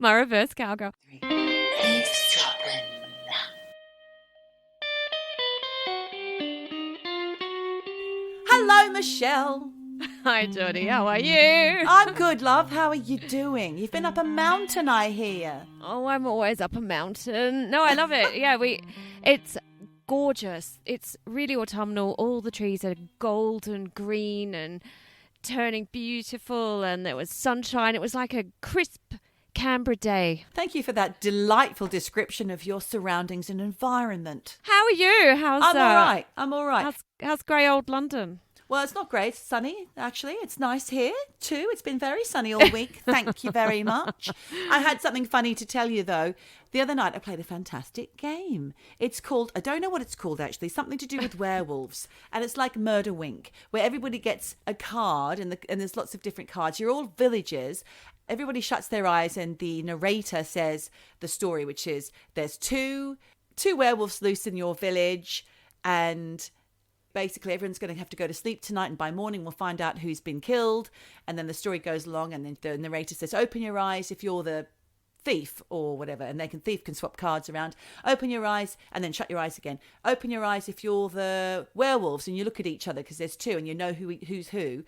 My reverse cowgirl. Eavesdroppin. Hello, Michelle. Hi, Geordie. How are you? I'm good, love. How are you doing? You've been up a mountain, I hear. Oh, I'm always up a mountain. No, I love it. Yeah, it's gorgeous. It's really autumnal. All the trees are golden green and turning beautiful, and there was sunshine. It was like a crisp Canberra day. Thank you for that delightful description of your surroundings and environment. How are you? I'm all right. How's grey old London? Well, it's not great. It's sunny, actually. It's nice here, too. It's been very sunny all week. Thank you very much. I had something funny to tell you, though. The other night, I played a fantastic game. It's called, I don't know what it's called, actually, something to do with werewolves. And it's like Murder Wink, where everybody gets a card, and there's lots of different cards. You're all villagers. Everybody shuts their eyes, and the narrator says the story, which is there's two werewolves loose in your village, and basically everyone's going to have to go to sleep tonight, and by morning we'll find out who's been killed. And then the story goes along, and then the narrator says, open your eyes if you're the thief or whatever, and thief can swap cards around. Open your eyes and then shut your eyes again. Open your eyes if you're the werewolves, and you look at each other because there's two and you know who's who.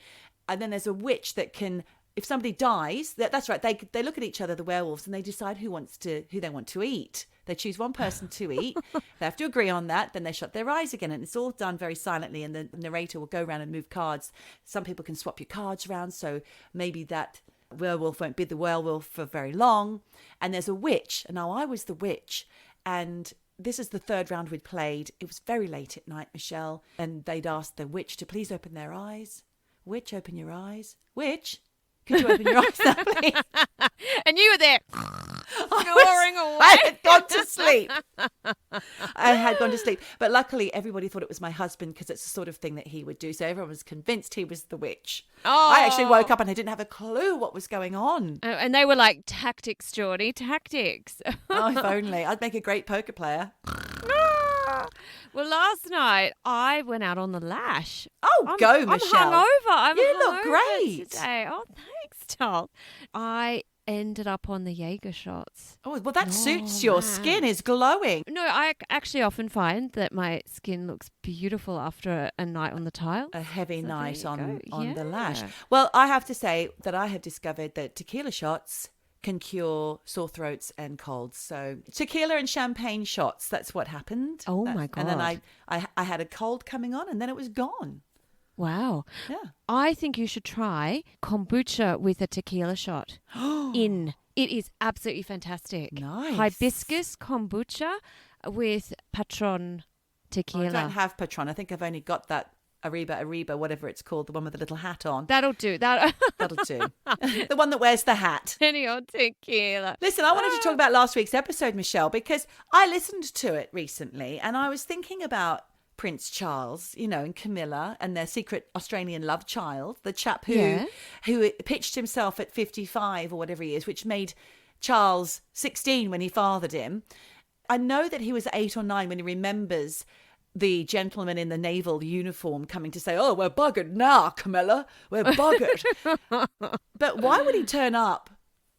And then there's a witch that can, if somebody dies, that's right, they look at each other, the werewolves, and they decide who they want to eat. They choose one person to eat. They have to agree on that. Then they shut their eyes again. And it's all done very silently. And the narrator will go around and move cards. Some people can swap your cards around. So maybe that werewolf won't be the werewolf for very long. And there's a witch. And now I was the witch. And this is the third round we'd played. It was very late at night, Michelle. And they'd asked the witch to please open their eyes. Witch, open your eyes. Witch, could you open your eyes now, please? And you were there snoring away. I had gone to sleep. I had gone to sleep. But luckily, everybody thought it was my husband because it's the sort of thing that he would do. So everyone was convinced he was the witch. Oh. I actually woke up and I didn't have a clue what was going on. And they were like, tactics, Geordie, tactics. Oh, if only. I'd make a great poker player. Well, last night I went out on the lash. Oh, go, Michelle. I'm hungover. You look hungover great today. Oh, thanks, doll. I ended up on the Jaeger shots. Oh, well, that suits your skin. Is glowing. No, I actually often find that my skin looks beautiful after a night on the tile. A heavy night on Yeah. the lash. Well, I have to say that I have discovered that tequila shots can cure sore throats and colds. So tequila and champagne shots, that's what happened. Oh, my God. And then I had a cold coming on and then it was gone. Wow. Yeah. I think you should try kombucha with a tequila shot. It is absolutely fantastic. Nice. Hibiscus kombucha with Patron tequila. I don't have Patron. I think I've only got that Ariba, whatever it's called, the one with the little hat on. That'll do. That'll do. The one that wears the hat. Any old tequila. Listen, I wanted to talk about last week's episode, Michelle, because I listened to it recently and I was thinking about Prince Charles, and Camilla and their secret Australian love child, the chap who pitched himself at 55 or whatever he is, which made Charles 16 when he fathered him. I know that he was 8 or 9 when he remembers the gentleman in the naval uniform coming to say, oh, we're buggered now, Camilla. We're buggered. But why would he turn up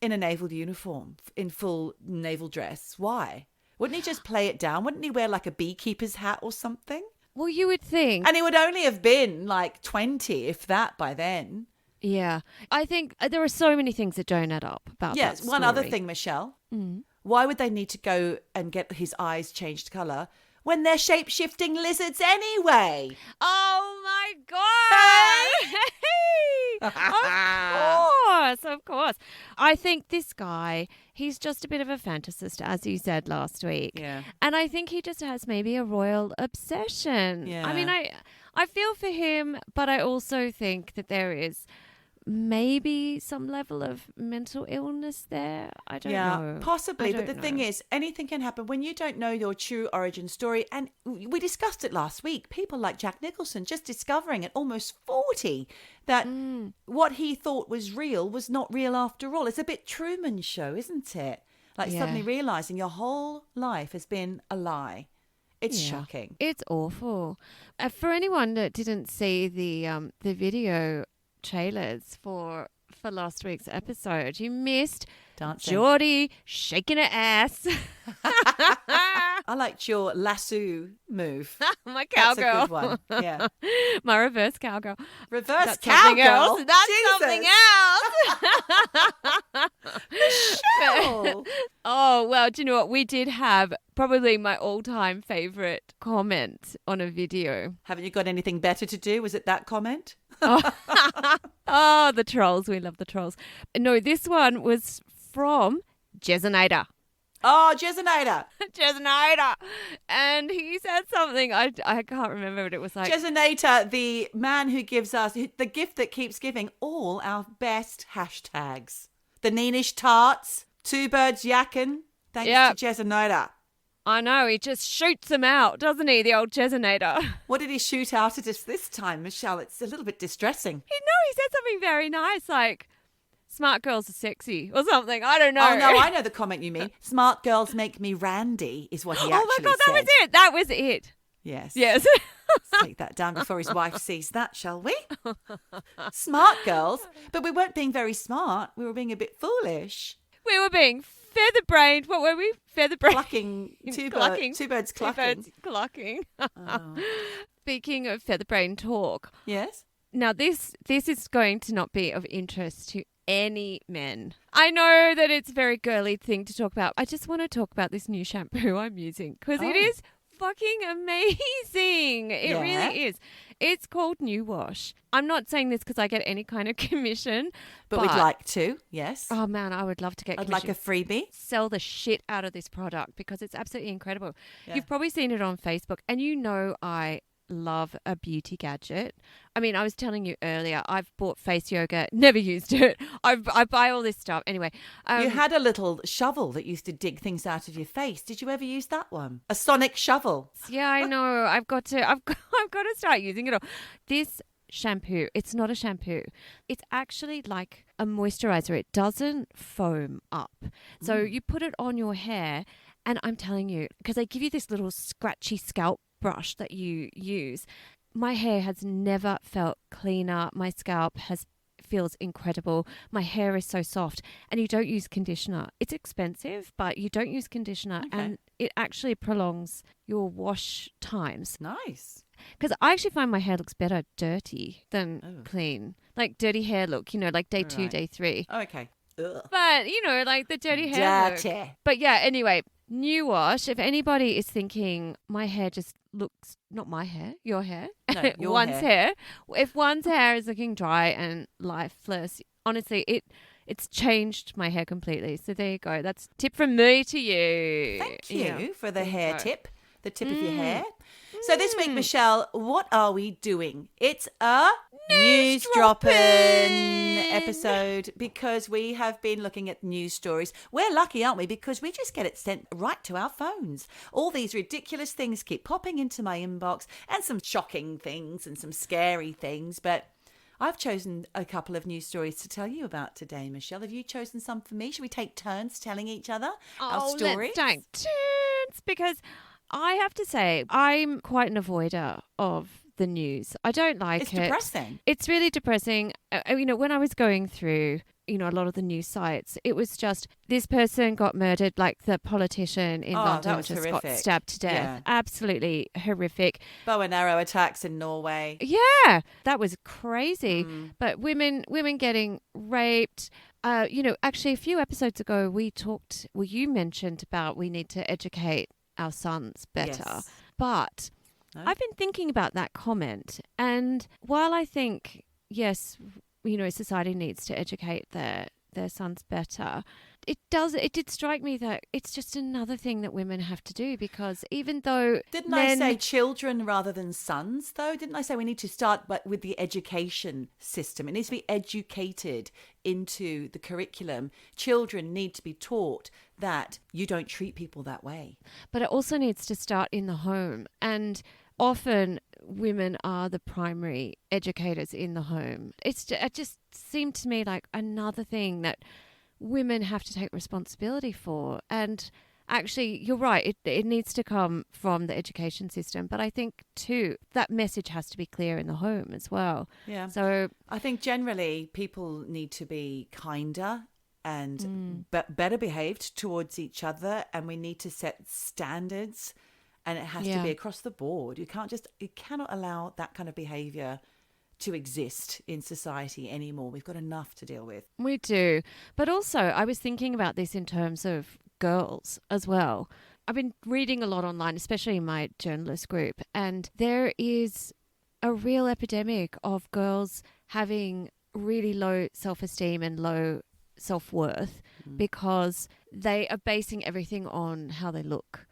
in a naval uniform, in full naval dress? Why? Wouldn't he just play it down? Wouldn't he wear like a beekeeper's hat or something? Well, you would think. And he would only have been like 20, if that, by then. Yeah. I think there are so many things that don't add up about that story. One other thing, Michelle. Why would they need to go and get his eyes changed colour when they're shape-shifting lizards anyway? Oh, my God. Of course. I think this guy, he's just a bit of a fantasist, as you said last week. Yeah. And I think he just has maybe a royal obsession. Yeah. I mean, I feel for him, but I also think that there is maybe some level of mental illness there. I don't know. Possibly. But the thing is, anything can happen when you don't know your true origin story. And we discussed it last week. People like Jack Nicholson just discovering at almost 40 that what he thought was real was not real after all. It's a bit Truman Show, isn't it? Like suddenly realizing your whole life has been a lie. It's shocking. It's awful. For anyone that didn't see the video trailers for for last week's episode. You missed Dancing. Geordie shaking her ass. I liked your lasso move. My That's a cowgirl. good one. Yeah. My reverse cowgirl. Reverse That's something cowgirl. else. That's Jesus. something else. Michelle. Oh, well, do you know what? We did have probably my all-time favourite comment on a video. Haven't you got anything better to do? Was it that comment? Oh, the trolls. We love the trolls. No, this one was from Jezanator. Oh, Jezanator. Jezanator. And he said something. I can't remember what it was like. Jezanator, the man who gives us the gift that keeps giving all our best hashtags. The Neenish Tarts, Two Birds Yakking. Thanks to Jezanator. I know. He just shoots them out, doesn't he, the old Jezanator? What did he shoot out at us this time, Michelle? It's a little bit distressing. He said something very nice, like, smart girls are sexy or something. I don't know. Oh, no, I know the comment you mean. Smart girls make me randy is what he actually said. Oh, my God, that was it. That was it. Yes. Yes. Let's take that down before his wife sees that, shall we? Smart girls. But we weren't being very smart. We were being a bit foolish. We were being feather-brained. What were we? Feather-brained. Clucking. Two Clucking. birds clucking. Two birds clucking. Oh. Speaking of feather-brained talk. Yes? Now, this is going to not be of interest to any men. I know that it's a very girly thing to talk about. I just want to talk about this new shampoo I'm using because it is fucking amazing. It really is. It's called New Wash. I'm not saying this because I get any kind of commission. But we'd like to, yes. Oh, man, I would love to get I'd commission. like a freebie. Sell the shit out of this product because it's absolutely incredible. Yeah. You've probably seen it on Facebook and you know I love a beauty gadget. I mean, I was telling you earlier, I've bought face yoga, never used it. I buy all this stuff. Anyway. You had a little shovel that used to dig things out of your face. Did you ever use that one? A sonic shovel. Yeah, I know. I've got to start using it all. This shampoo, it's not a shampoo. It's actually like a moisturizer. It doesn't foam up. So you put it on your hair and I'm telling you, because they give you this little scratchy scalp brush that you use. My hair has never felt cleaner. My scalp feels incredible. My hair is so soft and you don't use conditioner. It's expensive, but you don't use conditioner and it actually prolongs your wash times. Nice. Because I actually find my hair looks better dirty than clean. Like dirty hair look, like day 2, day 3. Oh, okay. Ugh. But, like the dirty hair look. Dirty. But yeah, anyway, New Wash, if anybody is thinking my hair just looks, not my hair, your hair, No, your one's hair. if one's hair is looking dry and lifeless, honestly, it's changed my hair completely. So there you go. That's a tip from me to you. Thank you Yeah. for the There you hair go. tip, the tip of your hair. So this week, Michelle, what are we doing? It's a NEWSDROPPIN episode because we have been looking at news stories. We're lucky, aren't we? Because we just get it sent right to our phones. All these ridiculous things keep popping into my inbox and some shocking things and some scary things. But I've chosen a couple of news stories to tell you about today, Michelle. Have you chosen some for me? Should we take turns telling each other our stories? Let's take turns because I have to say I'm quite an avoider of the news. I don't like It's it. depressing. It's really depressing. When I was going through, a lot of the news sites, it was just this person got murdered, like the politician in London that was just horrific. got stabbed to death. Yeah. Absolutely horrific. Bow and arrow attacks in Norway. Yeah, that was crazy. But women getting raped. Actually a few episodes ago you mentioned about we need to educate our sons better. Yes. But No? I've been thinking about that comment, and while I think, yes, society needs to educate their sons better, it did strike me that it's just another thing that women have to do because even though Didn't I say children rather than sons, though? Didn't I say we need to start with the education system? It needs to be educated into the curriculum. Children need to be taught that you don't treat people that way. But it also needs to start in the home. And often women are the primary educators in the home. It just seemed to me like another thing that women have to take responsibility for. And actually, you're right. It needs to come from the education system. But I think, too, that message has to be clear in the home as well. Yeah. So I think generally people need to be kinder and better behaved towards each other, and we need to set standards, and it has to be across the board. You cannot allow that kind of behavior to exist in society anymore. We've got enough to deal with. we do. But also, I was thinking about this in terms of girls as well. I've been reading a lot online, especially in my journalist group, and there is a real epidemic of girls having really low self-esteem and low self-worth because they are basing everything on how they look.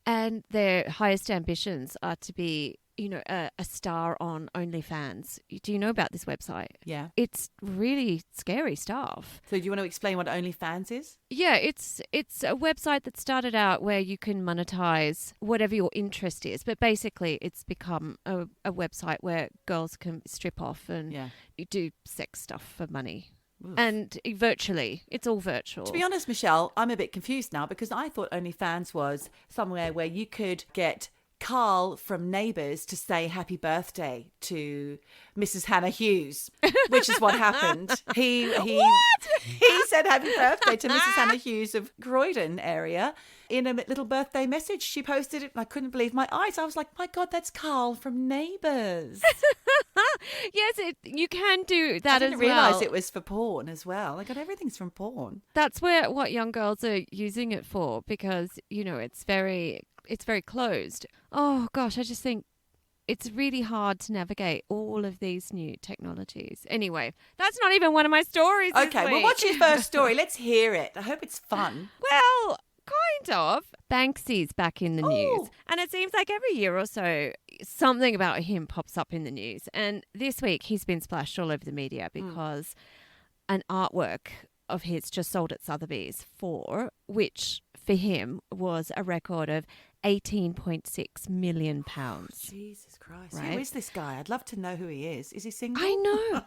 And their highest ambitions are to be, a star on OnlyFans. Do you know about this website? Yeah. It's really scary stuff. So do you want to explain what OnlyFans is? Yeah, it's a website that started out where you can monetize whatever your interest is, but basically it's become a website where girls can strip off and do sex stuff for money. Oof. And virtually, it's all virtual. To be honest, Michelle, I'm a bit confused now because I thought OnlyFans was somewhere where you could get Carl from Neighbours to say happy birthday to Mrs. Hannah Hughes, which is what happened. He said happy birthday to Mrs. Hannah Hughes of Croydon area in a little birthday message. She posted it and I couldn't believe my eyes. I was like, my God, that's Carl from Neighbours. Yes, you can do that as well. I didn't realise it was for porn as well. Like, everything's from porn. That's what young girls are using it for because, it's very closed. Oh, gosh, I just think it's really hard to navigate all of these new technologies. Anyway, that's not even one of my stories. Okay, well, what's your first story? Let's hear it. I hope it's fun. Well, kind of. Banksy's back in the news. And it seems like every year or so, something about him pops up in the news. And this week, he's been splashed all over the media because an artwork of his just sold at Sotheby's which for him was a record of £18.6 million. Oh, Jesus Christ. Right? Who is this guy? I'd love to know who he is. Is he single? I know.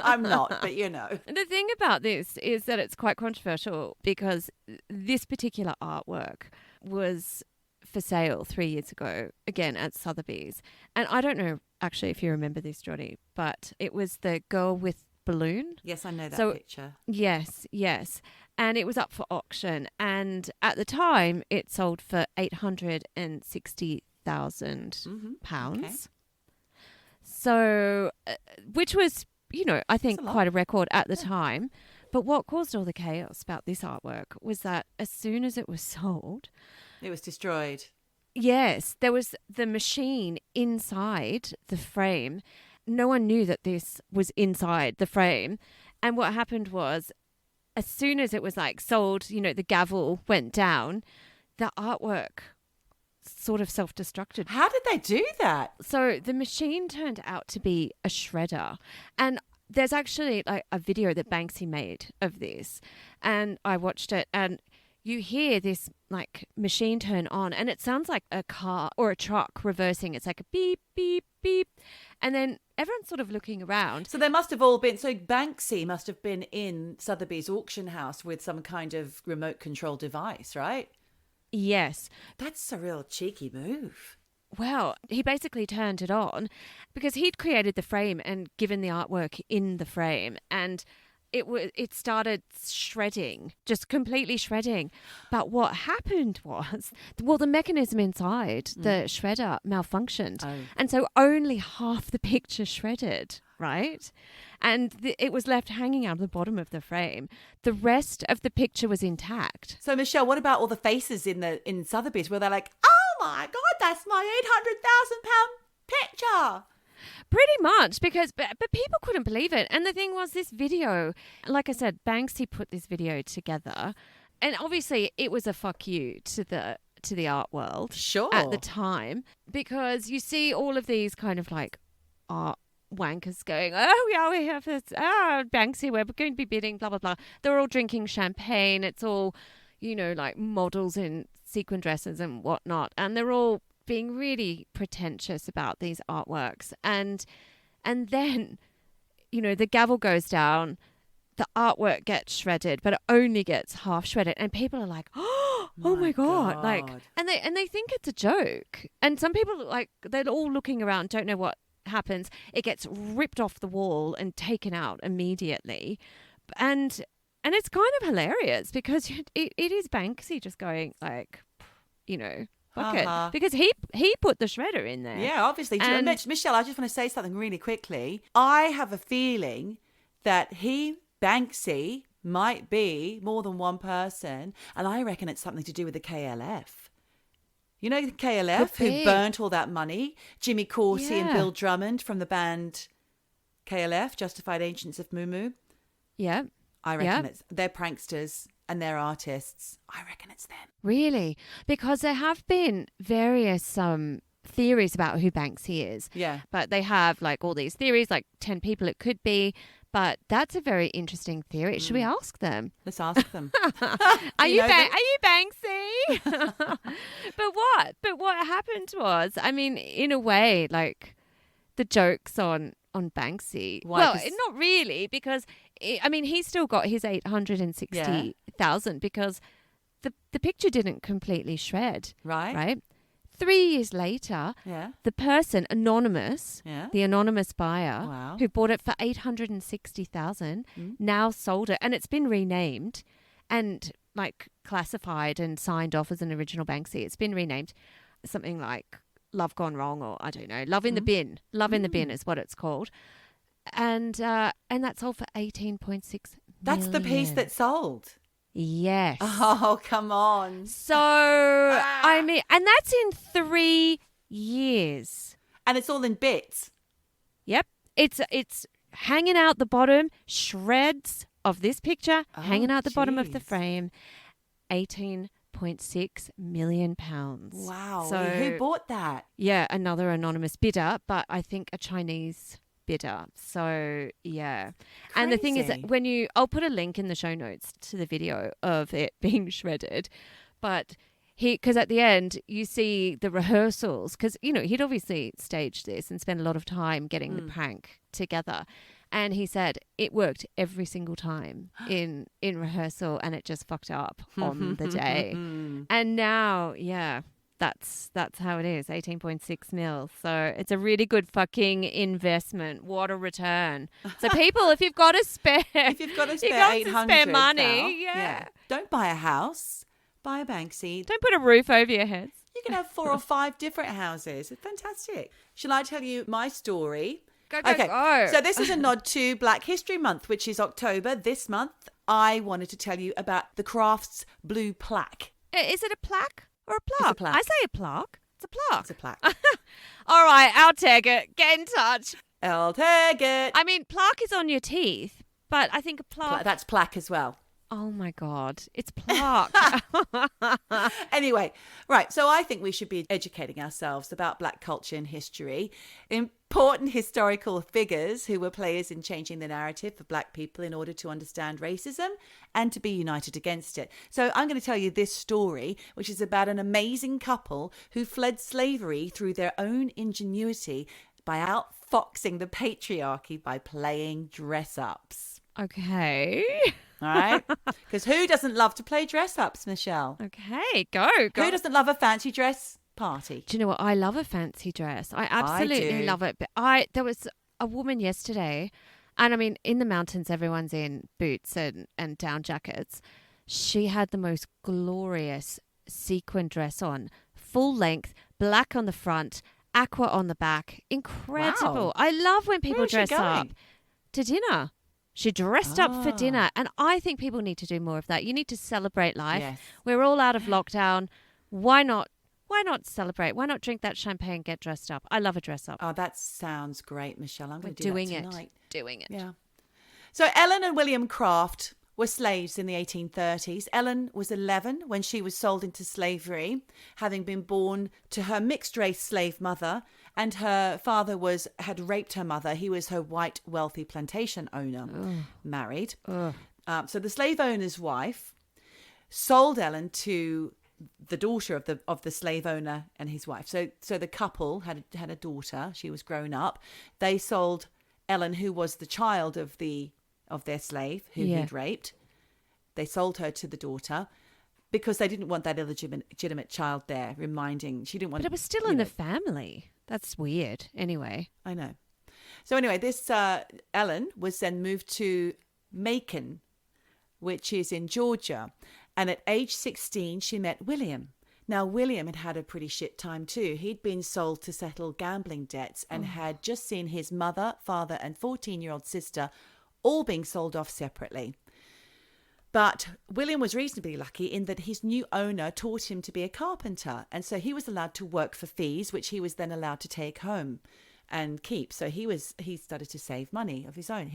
I'm not, but The thing about this is that it's quite controversial because this particular artwork was for sale 3 years ago, again at Sotheby's. And I don't know actually if you remember this, Geordie, but it was the girl with balloon. Yes, I know that picture. Yes. And it was up for auction. And at the time, it sold for £860,000. Okay. So, which was, I think quite a record at the time. But what caused all the chaos about this artwork was that as soon as it was sold, it was destroyed. Yes, there was the machine inside the frame. No one knew that this was inside the frame. And what happened was, as soon as it was sold, the gavel went down, the artwork sort of self-destructed. How did they do that? So the machine turned out to be a shredder. And there's actually a video that Banksy made of this. And I watched it and you hear this machine turn on and it sounds like a car or a truck reversing. It's like a beep, beep, beep. And then everyone's sort of looking around. So they must have all been, so Banksy must have been in Sotheby's auction house with some kind of remote control device, right? Yes. That's a real cheeky move. Well, he basically turned it on because he'd created the frame and given the artwork in the frame and it started shredding, just completely shredding. But what happened was, the mechanism inside the shredder malfunctioned. Oh. And so only half the picture shredded, right? And it was left hanging out of the bottom of the frame. The rest of the picture was intact. So, Michelle, what about all the faces in Sotheby's where they're like, oh my God, that's my £800,000 picture? Pretty much, because but people couldn't believe it. And the thing was, this video, like I said, Banksy put this video together, and obviously it was a fuck you to the art world, sure, at the time, because you see all of these kind of art wankers going, oh yeah, we have this, Banksy, we're going to be bidding, blah blah blah. They're all drinking champagne. It's all, models in sequin dresses and whatnot, and they're all being really pretentious about these artworks. And then, the gavel goes down, the artwork gets shredded, but it only gets half shredded. And people are like, oh, oh my God. Like, God. and they think it's a joke. And some people, like, they're all looking around, don't know what happens. It gets ripped off the wall and taken out immediately. And it's kind of hilarious because it is Banksy just going like, you know, fuck it. Because he put the shredder in there. Yeah, obviously. And Michelle, I just want to say something really quickly. I have a feeling that Banksy, might be more than one person, and I reckon it's something to do with the KLF. You know the KLF who burnt all that money? Jimmy Corsi and Bill Drummond from the band KLF, Justified Ancients of Moo. Yeah. I reckon they're pranksters and they're artists. I reckon it's them. Really? Because there have been various theories about who Banksy is. Yeah. But they have like all these theories, like 10 people it could be. But that's a very interesting theory. Should we ask them? Let's ask them. Are you Banksy? But what happened was, I mean, in a way, like the jokes on Banksy. Why? Well, not really, because I mean, he's still got his 860,000 because the picture didn't completely shred. Right. 3 years later, the person, anonymous, the anonymous buyer who bought it for 860,000 now sold it. And it's been renamed and like classified and signed off as an original Banksy. It's been renamed something like Love Gone Wrong, or I don't know, Love in the Bin. Love in the Bin is what it's called. And that sold for 18.6 million. That's the piece that sold. Yes. Oh, come on. So, I mean, and that's in 3 years. And it's all in bits. Yep. It's hanging out the bottom, shreds of this picture, hanging out the bottom of the frame. 18.6 million pounds. Wow. So who bought that? Yeah, another anonymous bidder, but I think a Chinese bidder. So yeah. Crazy. And the thing is that I'll put a link in the show notes to the video of it being shredded, but because at the end you see the rehearsals, because you know he'd obviously staged this and spent a lot of time getting the prank together, and he said it worked every single time in rehearsal, and it just fucked up on the day. And now that's how it is, 18.6 mil. So it's a really good fucking investment. What a return. So people, if you've got to spare, 800 money, don't buy a house, buy a Banksy. Don't put a roof over your heads. You can have 4 or 5 different houses. It's fantastic. Shall I tell you my story? Go. So this is a nod to Black History Month, which is October this month. I wanted to tell you about the Crafts Blue Plaque. Is it a plaque? Or a plaque? It's a plaque. I say a plaque. It's a plaque. It's a plaque. All right, I'll tag it. Get in touch. I'll tag it. I mean, plaque is on your teeth, but I think a plaque... That's plaque as well. Oh, my God. It's plaque. Anyway, right. So I think we should be educating ourselves about Black culture and history. Important historical figures who were players in changing the narrative for Black people in order to understand racism and to be united against it. So I'm going to tell you this story, which is about an amazing couple who fled slavery through their own ingenuity by outfoxing the patriarchy by playing dress-ups. Okay. All right? Because who doesn't love to play dress-ups, Michelle? Okay, go. Who doesn't love a fancy dress party? Do you know what? I love a fancy dress. I absolutely love it. But there was a woman yesterday, and I mean, in the mountains, everyone's in boots and down jackets. She had the most glorious sequin dress on, full length, black on the front, aqua on the back. Incredible. Wow. I love when people Where is she dress up. going? To dinner. She dressed up for dinner, and I think people need to do more of that. You need to celebrate life. Yes. We're all out of lockdown. Why not celebrate? Why not drink that champagne, get dressed up? I love a dress up. Oh, that sounds great, Michelle. I'm going to do that tonight. Doing it. Yeah. So Ellen and William Craft were slaves in the 1830s. Ellen was 11 when she was sold into slavery, having been born to her mixed-race slave mother, and her father had raped her mother. He was her white, wealthy plantation owner, married. So the slave owner's wife sold Ellen to the daughter of the slave owner and his wife. So the couple had a daughter. She was grown up. They sold Ellen, who was the child of their slave who he'd raped. They sold her to the daughter. because they didn't want that illegitimate child there, she didn't want. But it was still in the family. That's weird. Anyway. I know. So anyway, this Ellen was then moved to Macon, which is in Georgia. And at age 16, she met William. Now, William had had a pretty shit time too. He'd been sold to settle gambling debts and had just seen his mother, father, and 14-year-old sister all being sold off separately. But William was reasonably lucky in that his new owner taught him to be a carpenter. And so he was allowed to work for fees, which he was then allowed to take home and keep. So he started to save money of his own.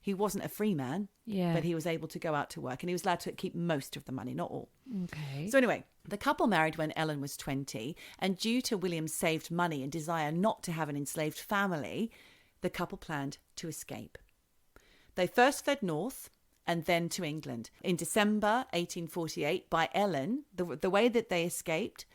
He wasn't a free man, but he was able to go out to work and he was allowed to keep most of the money, not all. Okay. So anyway, the couple married when Ellen was 20, and due to William's saved money and desire not to have an enslaved family, the couple planned to escape. They first fled north and then to England. In December 1848, by Ellen, the way that they escaped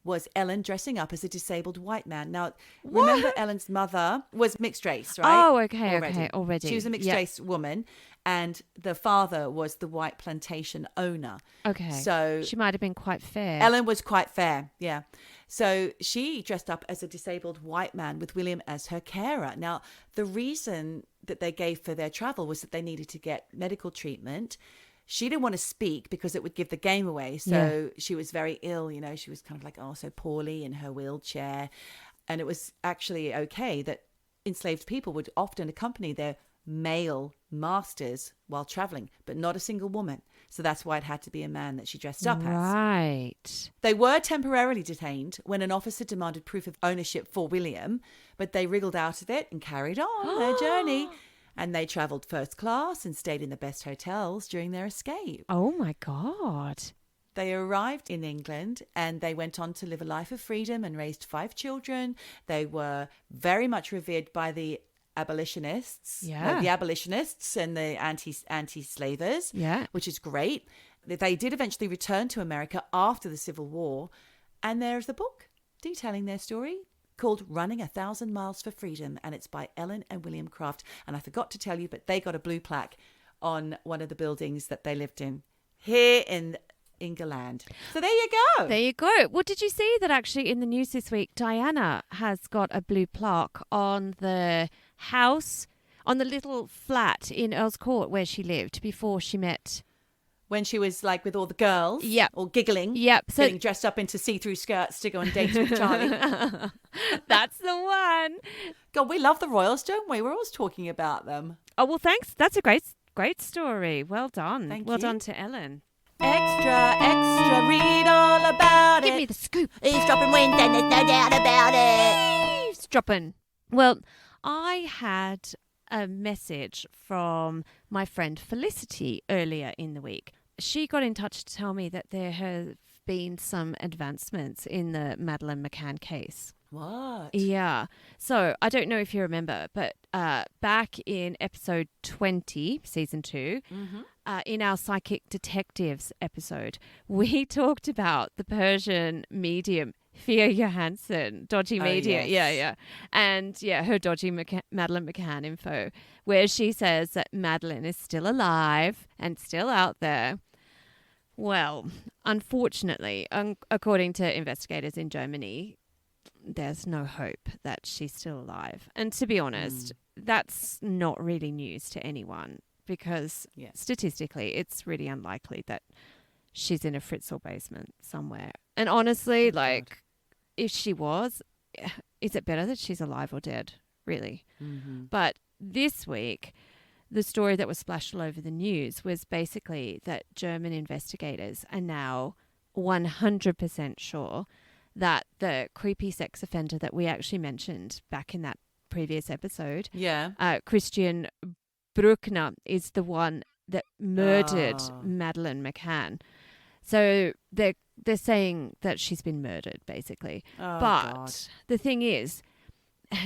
was Ellen dressing up as a disabled white man. Now, remember Ellen's mother was mixed race, right? Oh, okay, already. She was a mixed race woman, and the father was the white plantation owner. Okay. So she might have been quite fair. Ellen was quite fair, yeah. So she dressed up as a disabled white man with William as her carer. Now, the reason that they gave for their travel was that they needed to get medical treatment. She didn't want to speak because it would give the game away. So she was very ill, she was kind of like, so poorly in her wheelchair. And it was actually okay that enslaved people would often accompany their male masters while traveling, but not a single woman. So that's why it had to be a man that she dressed up as. Right. They were temporarily detained when an officer demanded proof of ownership for William, but they wriggled out of it and carried on their journey. And they travelled first class and stayed in the best hotels during their escape. Oh, my God. They arrived in England and they went on to live a life of freedom and raised 5 children. They were very much revered by the abolitionists. Yeah. The abolitionists and the anti-slavers. Yeah. Which is great. They did eventually return to America after the Civil War. And there's a book detailing their story called Running 1,000 Miles for Freedom, and it's by Ellen and William Craft. And I forgot to tell you, but they got a blue plaque on one of the buildings that they lived in here in England. So there you go. There you go. Well, did you see that actually in the news this week, Diana has got a blue plaque on the house, on the little flat in Earl's Court where she lived before she met... When she was like with all the girls, all giggling, so getting dressed up into see-through skirts to go on dates with Charlie. That's the one. God, we love the royals, don't we? We're always talking about them. Oh, well, thanks. That's a great story. Well done. Thank well you. done to Ellen. Extra, read all about Give it. me the scoop. Eavesdroppin' Wednesday, there's no doubt about it. Eavesdroppin'. Well, I had a message from my friend Felicity earlier in the week. She got in touch to tell me that there have been some advancements in the Madeleine McCann case. What? Yeah. So I don't know if you remember, but back in episode 20, season 2, in our Psychic Detectives episode, we talked about the Persian medium Thea Johansson, dodgy media. Yes. Yeah. And her dodgy Madeleine McCann info, where she says that Madeleine is still alive and still out there. Well, unfortunately, according to investigators in Germany, there's no hope that she's still alive. And to be honest, that's not really news to anyone because statistically, it's really unlikely that she's in a Fritzl basement somewhere. And honestly, if she was, is it better that she's alive or dead? Really? Mm-hmm. But this week, the story that was splashed all over the news was basically that German investigators are now 100% sure that the creepy sex offender that we actually mentioned back in that previous episode, Christian Bruckner, is the one that murdered Madeleine McCann. So they're saying that she's been murdered, basically. But the thing is,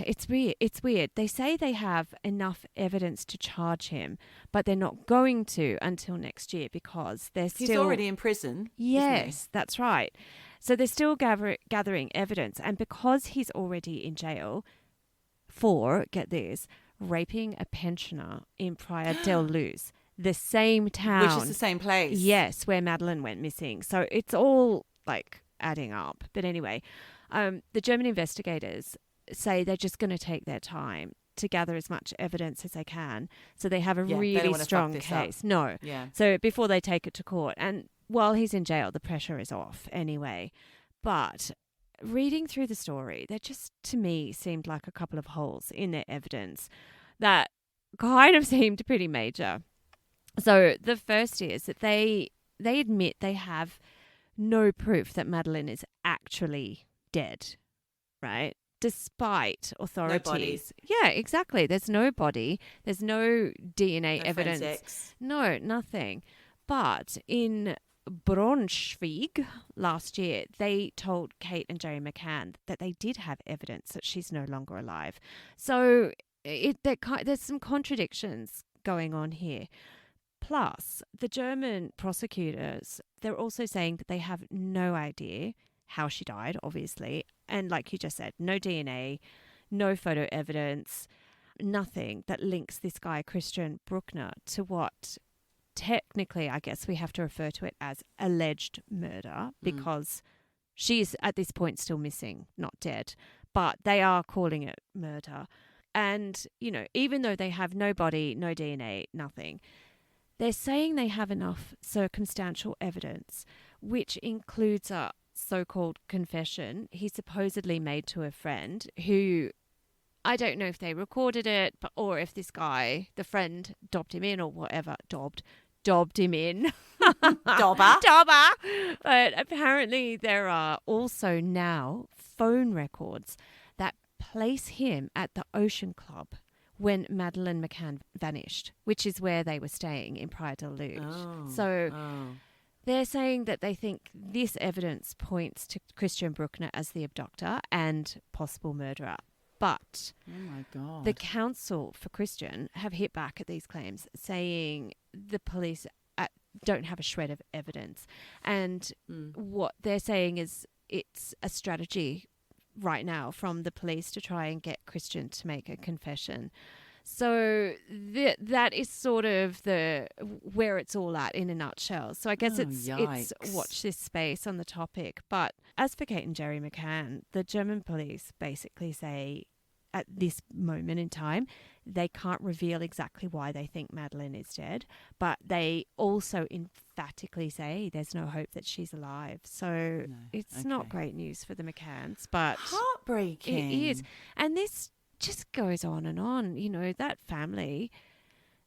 it's weird. They say they have enough evidence to charge him, but they're not going to until next year because he's already in prison. Yes, that's right. So they're still gathering evidence, and because he's already in jail for, get this, raping a pensioner in Praia del Luz. the same town. Which is the same place. Yes, where Madeleine went missing. So it's all like adding up. But anyway, the German investigators say they're just going to take their time to gather as much evidence as they can. So they have a They don't really wanna fuck strong this case. up. No. Yeah. So before they take it to court. And while he's in jail, the pressure is off anyway. But reading through the story, there just, to me, seemed like a couple of holes in their evidence that kind of seemed pretty major. So the first is that they admit they have no proof that Madeleine is actually dead, right? Despite authorities. No bodies. Yeah, exactly. There's no body. There's no DNA No evidence. forensics. No, nothing. But in Braunschweig last year, they told Kate and Jerry McCann that they did have evidence that she's no longer alive. So there's some contradictions going on here. Plus, the German prosecutors, they're also saying that they have no idea how she died, obviously. And like you just said, no DNA, no photo evidence, nothing that links this guy, Christian Bruckner, to what technically, I guess we have to refer to it as alleged murder because she's at this point still missing, not dead. But they are calling it murder. And, you know, even though they have no body, no DNA, nothing, they're saying they have enough circumstantial evidence, which includes a so-called confession he supposedly made to a friend who, I don't know if they recorded it, or if this guy, the friend, dobbed him in or whatever. Dobbed him in. Dobber. But apparently there are also now phone records that place him at the Ocean Club when Madeleine McCann vanished, which is where they were staying in Praia de Lourdes. They're saying that they think this evidence points to Christian Bruckner as the abductor and possible murderer. But Oh my God. the counsel for Christian have hit back at these claims, saying the police don't have a shred of evidence. And what they're saying is it's a strategy right now from the police to try and get Christian to make a confession. So that is sort of where it's all at in a nutshell. So I guess it's watch this space on the topic. But as for Kate and Jerry McCann, the German police basically say at this moment in time, they can't reveal exactly why they think Madeleine is dead, but they also emphatically say there's no hope that she's alive. So it's not great news for the McCanns, but heartbreaking. it is. And this just goes on and on. You know, that family,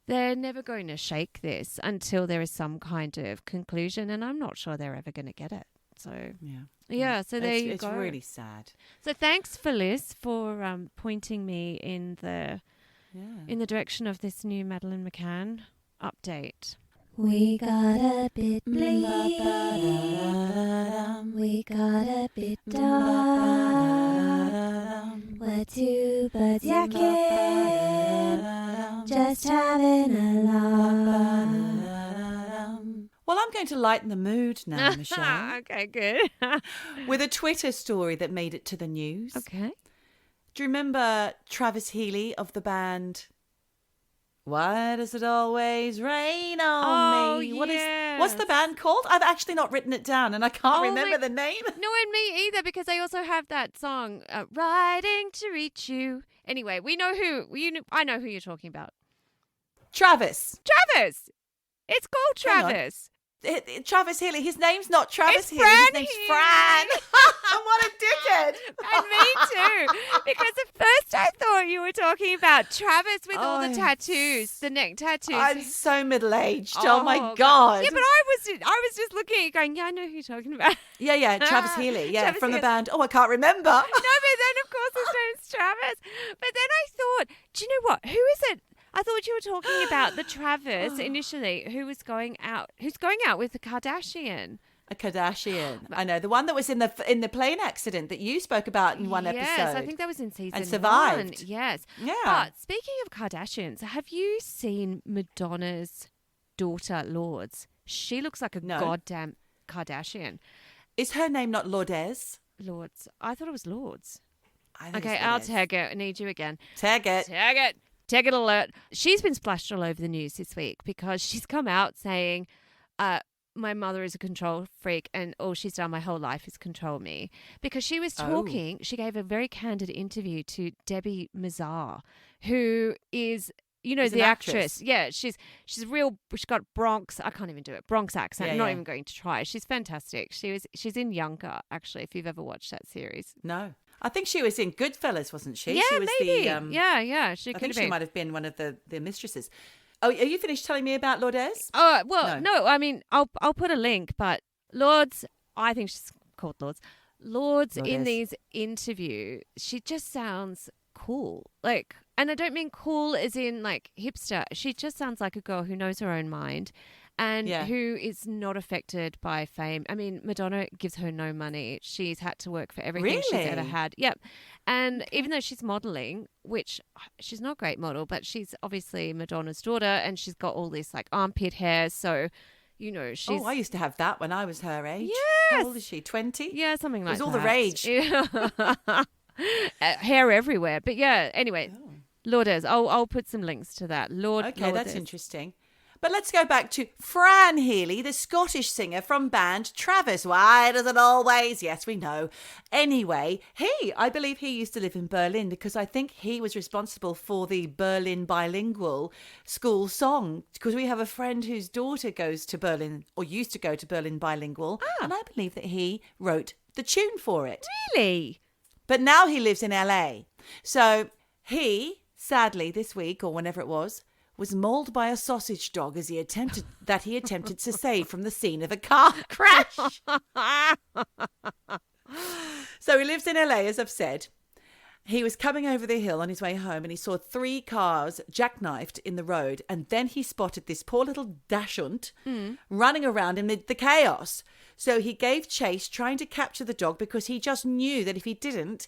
they're never going to shake this until there is some kind of conclusion, and I'm not sure they're ever going to get it. So yeah, so there you go. It's really sad. So thanks, Phyllis, for pointing me in the direction of this new Madeleine McCann update. We got a bit bleak, we got a bit dark. We're two birds yakking, just having a laugh. Well, I'm going to lighten the mood now, Michelle, Okay, good. with a Twitter story that made it to the news. Okay. Do you remember Travis Healy of the band Why Does It Always Rain on Me? What's the band called? I've actually not written it down and I can't remember the name. No, and me either, because they also have that song, Riding to Reach You. Anyway, I know who you're talking about. Travis. It's called Hang on. Travis. Travis Healy. His name's not Travis It's Healy. Fran His name's Healy. Fran. What a dickhead. And me too. Because at first I thought you were talking about Travis with all the tattoos, the neck tattoos. I'm so middle-aged. Oh my God. God. Yeah, but I was just looking at you going, yeah, I know who you're talking about. Yeah, Travis Healy. Yeah, Travis from the Healy. band. Oh, I can't remember. No, but then of course his name's Travis. But then I thought, do you know what? Who is it? I thought you were talking about the Travis initially, who's going out with the Kardashian. A Kardashian. I know, the one that was in the plane accident that you spoke about in one episode. Yes, I think that was in season and survived. 1. Yes. Yeah. But speaking of Kardashians, have you seen Madonna's daughter, Lourdes? She looks like a goddamn Kardashian. Is her name not Lourdes? Lourdes. I thought it was Lourdes. I think Okay, it's I'll Lourdes. tag it. I need you again. Tag it. Tag it. Ticket alert. She's been splashed all over the news this week because she's come out saying, my mother is a control freak and all she's done my whole life is control me. Because she was talking, she gave a very candid interview to Debbie Mazar, who is, you know, the actress. Yeah, she's real. She's got Bronx. I can't even do it. Bronx accent. I'm not even going to try. She's fantastic. She's in Younger, actually, if you've ever watched that series. No. I think she was in Goodfellas, wasn't she? Yeah, she was maybe. The, yeah. I think she might have been one of the mistresses. Oh, are you finished telling me about Lourdes? Oh, well, no. I mean, I'll put a link, but Lourdes, I think she's called Lourdes. Lourdes in these interviews, she just sounds cool. Like, and I don't mean cool as in like hipster. She just sounds like a girl who knows her own mind and who is not affected by fame. I mean, Madonna gives her no money. She's had to work for everything she's ever had. Yep. And even though she's modeling, which she's not a great model, but she's obviously Madonna's daughter and she's got all this like armpit hair. So, you know, she's... Oh, I used to have that when I was her age. Yes. How old is she? 20? Yeah, something like that. It was all the rage. Yeah. Hair everywhere. But yeah, anyway, Lourdes. I'll put some links to that. Okay, Lourdes. that's interesting. But let's go back to Fran Healy, the Scottish singer from band Travis. Why does it always? Yes, we know. Anyway, I believe he used to live in Berlin because I think he was responsible for the Berlin bilingual school song because we have a friend whose daughter goes to Berlin or used to go to Berlin bilingual. And I believe that he wrote the tune for it. Really? But now he lives in LA. So he, sadly, this week or whenever it was mauled by a sausage dog as he attempted to save from the scene of a car crash. So he lives in LA, as I've said. He was coming over the hill on his way home and he saw 3 cars jackknifed in the road. And then he spotted this poor little dachshund running around amid the chaos. So he gave chase, trying to capture the dog because he just knew that if he didn't,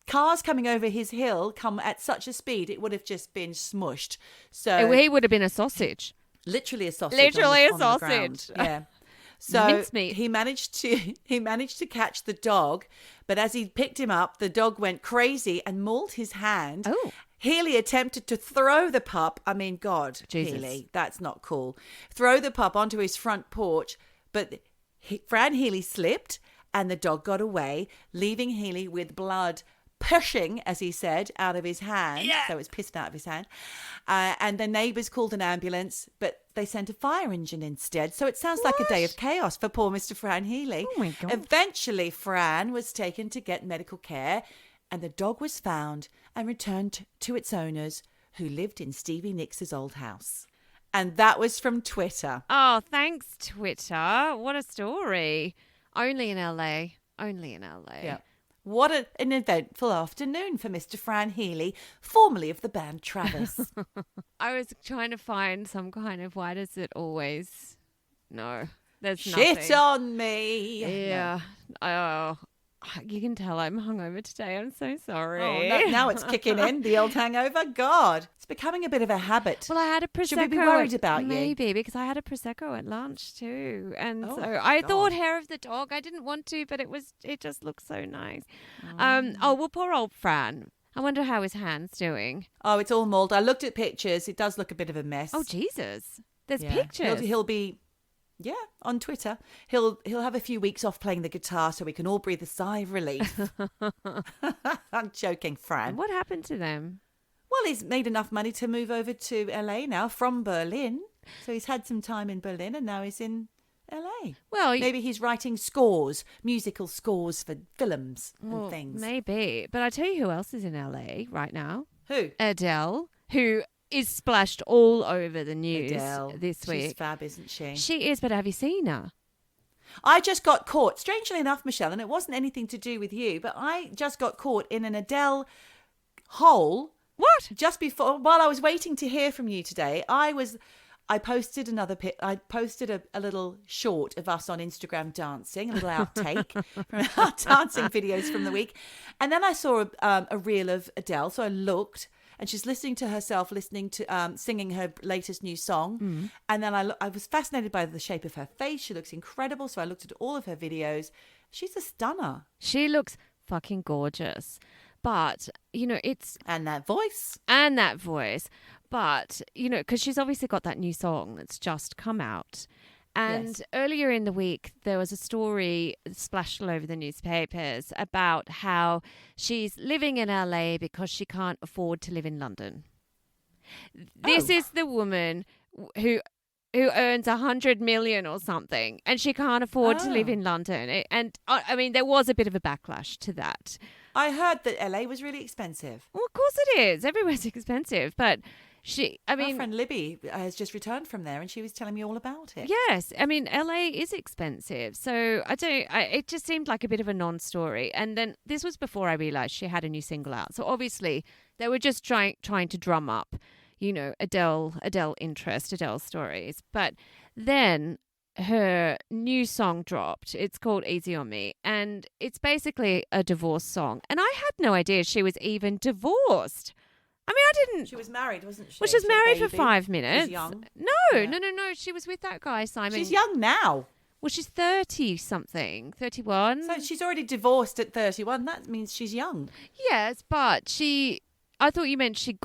cars coming over his hill come at such a speed, it would have just been smushed. So he would have been a sausage. Literally a sausage. Literally on the sausage. ground. Yeah. So Mincemeat. he managed to catch the dog, but as he picked him up, the dog went crazy and mauled his hand. Oh. Healy attempted to throw the pup. I mean, God, Jesus. Healy, that's not cool. Throw the pup onto his front porch, but Fran Healy slipped and the dog got away, leaving Healy with blood pushing, as he said, out of his hand. So it was pissed out of his hand. And the neighbours called an ambulance, but they sent a fire engine instead. So it sounds like a day of chaos for poor Mr. Fran Healy. Oh, my God. Eventually, Fran was taken to get medical care and the dog was found and returned to its owners, who lived in Stevie Nicks' old house. And that was from Twitter. Oh, thanks, Twitter. What a story. Only in LA. Only in LA. Yeah. What an eventful afternoon for Mr. Fran Healy, formerly of the band Travis. I was trying to find some kind of why does it always... No, there's Shit nothing. on me. Yeah. Oh, you can tell I'm hungover today. I'm so sorry. Oh, no, now it's kicking in, the old hangover. God, it's becoming a bit of a habit. Well, I had a Prosecco. Should we be worried about you? Maybe, because I had a Prosecco at lunch too. And Oh, so I God. thought hair of the dog. I didn't want to, but it just looks so nice. Well, poor old Fran. I wonder how his hand's doing. Oh, it's all mauled. I looked at pictures. It does look a bit of a mess. Oh, Jesus. There's Yeah. pictures. He'll be... Yeah, on Twitter. He'll have a few weeks off playing the guitar so we can all breathe a sigh of relief. I'm joking, Fran. What happened to them? Well, he's made enough money to move over to LA now from Berlin. So he's had some time in Berlin and now he's in LA. Well, Maybe he's writing musical scores for films and things. Maybe. But I tell you who else is in LA right now. Who? Adele, who is splashed all over the news Adele. this She's week. fab, isn't she? She is, but have you seen her? I just got caught, strangely enough, Michelle, and it wasn't anything to do with you, but I just got caught in an Adele hole. What? Just before, while I was waiting to hear from you today, I posted I posted a little short of us on Instagram dancing, a little outtake from our dancing videos from the week. And then I saw a reel of Adele. So I looked and she's listening to herself, singing her latest new song. And then I was fascinated by the shape of her face. She looks incredible. So I looked at all of her videos. She's a stunner. She looks fucking gorgeous. But, it's And that voice. and that voice, but because she's obviously got that new song that's just come out. And Yes. earlier in the week, there was a story splashed all over the newspapers about how she's living in LA because she can't afford to live in London. This is the woman who earns 100 million or something, and she can't afford to live in London. And I mean, there was a bit of a backlash to that. I heard that LA was really expensive. Well, of course it is. Everywhere's expensive, but My friend Libby has just returned from there, and she was telling me all about it. yes, I mean, LA is expensive. So it just seemed like a bit of a non-story. And then this was before I realized she had a new single out. So obviously they were just trying to drum up, Adele interest, Adele stories. But then her new song dropped. It's called Easy on Me. And it's basically a divorce song. And I had no idea she was even divorced. I mean, I didn't. She was married, wasn't she? Well, she was married for baby. 5 minutes. She's young. No, Yeah. no. She was with that guy, Simon. She's young now. Well, she's 30-something, 31. So she's already divorced at 31. That means she's young. Yes, but I thought you meant she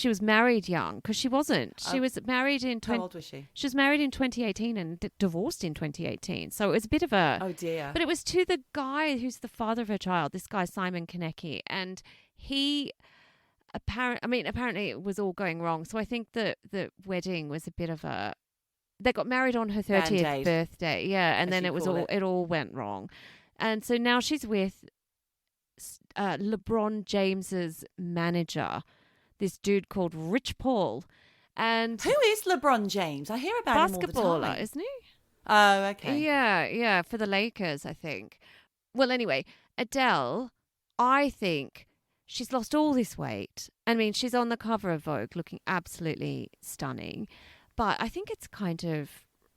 was married young, because she wasn't. She was married in How old was she? She was married in 2018 and divorced in 2018. So it was a bit of a. Oh dear. But it was to the guy who's the father of her child. This guy Simon Konecki, and he. Apparently it was all going wrong. So I think the wedding was a bit of a. They got married on her 30th Band-Aid, birthday, yeah, and as then you it call it. it all went wrong, and so now she's with LeBron James's manager, this dude called Rich Paul, and Who is LeBron James? I hear about him all the basketballer, time. isn't he? Oh, okay. Yeah, for the Lakers, I think. Well, anyway, Adele, I think. She's lost all this weight. I mean, she's on the cover of Vogue looking absolutely stunning. But I think it's kind of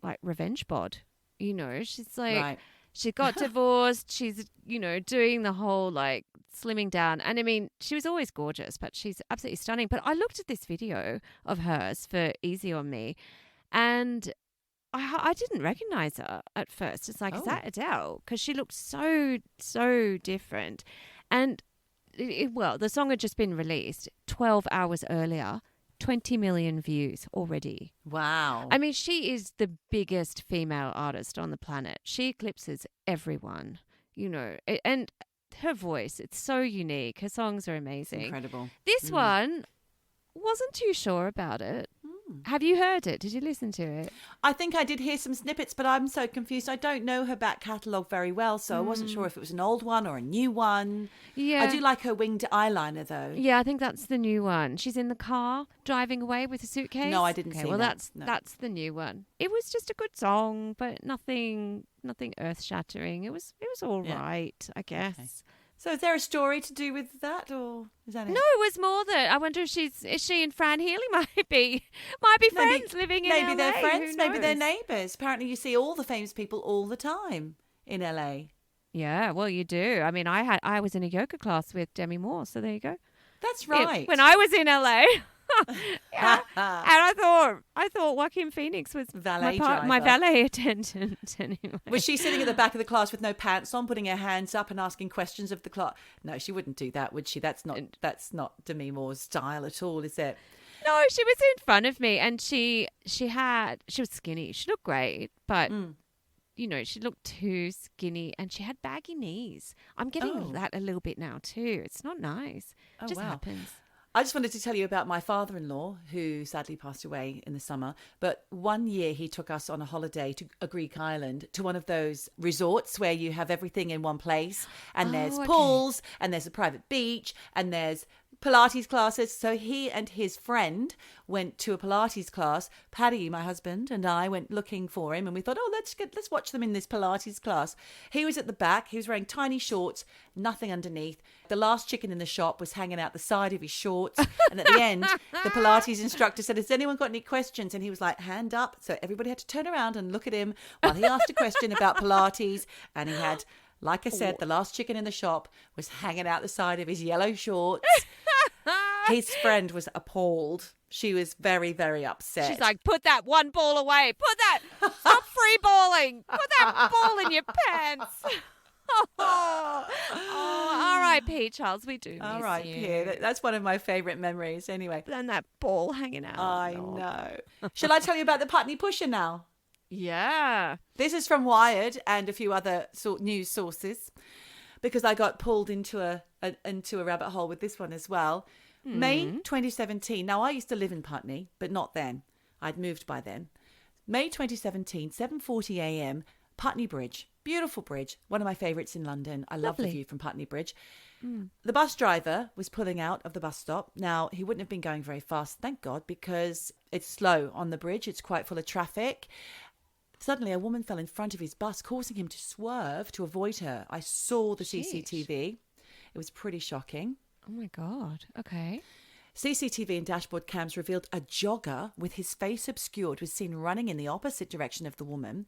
like revenge bod. She's like, Right. she got divorced. She's, doing the whole like slimming down. And I mean, she was always gorgeous, but she's absolutely stunning. But I looked at this video of hers for Easy on Me, and I didn't recognize her at first. It's like, is that Adele? Because she looked so, so different. And the song had just been released 12 hours earlier, 20 million views already. Wow. I mean, she is the biggest female artist on the planet. She eclipses everyone, and her voice, it's so unique. Her songs are amazing. Incredible. This one, wasn't too sure about it. Have you heard it? Did you listen to it? I think I did hear some snippets, but I'm so confused. I don't know her back catalogue very well, so I wasn't sure if it was an old one or a new one. Yeah. I do like her winged eyeliner, though. Yeah, I think that's the new one. She's in the car driving away with a suitcase. No, I didn't see well, that. that's the new one. It was just a good song, but nothing earth shattering. It was all right, I guess. Okay. So is there a story to do with that, or is that it? No, it was more that I wonder if she and Fran Healy might be friends living in LA. Maybe they're friends, Who maybe they're knows? neighbours. Apparently you see all the famous people all the time in LA. Yeah, well, you do. I mean, I was in a yoga class with Demi Moore, so there you go. That's right. When I was in LA. Yeah. And I thought Joaquin Phoenix was Valet my driver. valet attendant anyway. Was she sitting at the back of the class with no pants on, putting her hands up and asking questions of the class? No, she wouldn't do that, would she? That's not Demi Moore's style at all, is it? No, she was in front of me, and she was skinny. She looked great, but she looked too skinny, and she had baggy knees. I'm getting that a little bit now too. It's not nice. It just happens. I just wanted to tell you about my father-in-law, who sadly passed away in the summer. But one year he took us on a holiday to a Greek island, to one of those resorts where you have everything in one place. And there's pools, and there's a private beach, and there's Pilates classes. So he and his friend went to a Pilates class. Paddy, my husband, and I went looking for him, and we thought, let's watch them in this Pilates class. He was at the back. He was wearing tiny shorts, nothing underneath. The last chicken in the shop was hanging out the side of his shorts. And at the end, the Pilates instructor said, has anyone got any questions? And he was like, hand up. So everybody had to turn around and look at him while he asked a question about Pilates. And he had, like I said, the last chicken in the shop was hanging out the side of his yellow shorts. His friend was appalled. She was very, very upset. She's like, put that one ball away. Stop free balling. Put that ball in your pants. R.I.P. Charles, we do All miss right, you. Pierre. That's one of my favourite memories anyway. And that ball hanging out. I Oh. know. Shall I tell you about the Putney Pusher now? Yeah. This is from Wired and a few other news sources because I got pulled into a rabbit hole with this one as well. May 2017. Now, I used to live in Putney, but not then. I'd moved by then. May 2017, 7:40 a.m., Putney Bridge. Beautiful bridge. One of my favourites in London. I love the Lovely. view from Putney Bridge. The bus driver was pulling out of the bus stop. Now, he wouldn't have been going very fast, thank God, because it's slow on the bridge. It's quite full of traffic. Suddenly, a woman fell in front of his bus, causing him to swerve to avoid her. I saw the CCTV. It was pretty shocking. Oh, my God. Okay. CCTV and dashboard cams revealed a jogger with his face obscured was seen running in the opposite direction of the woman.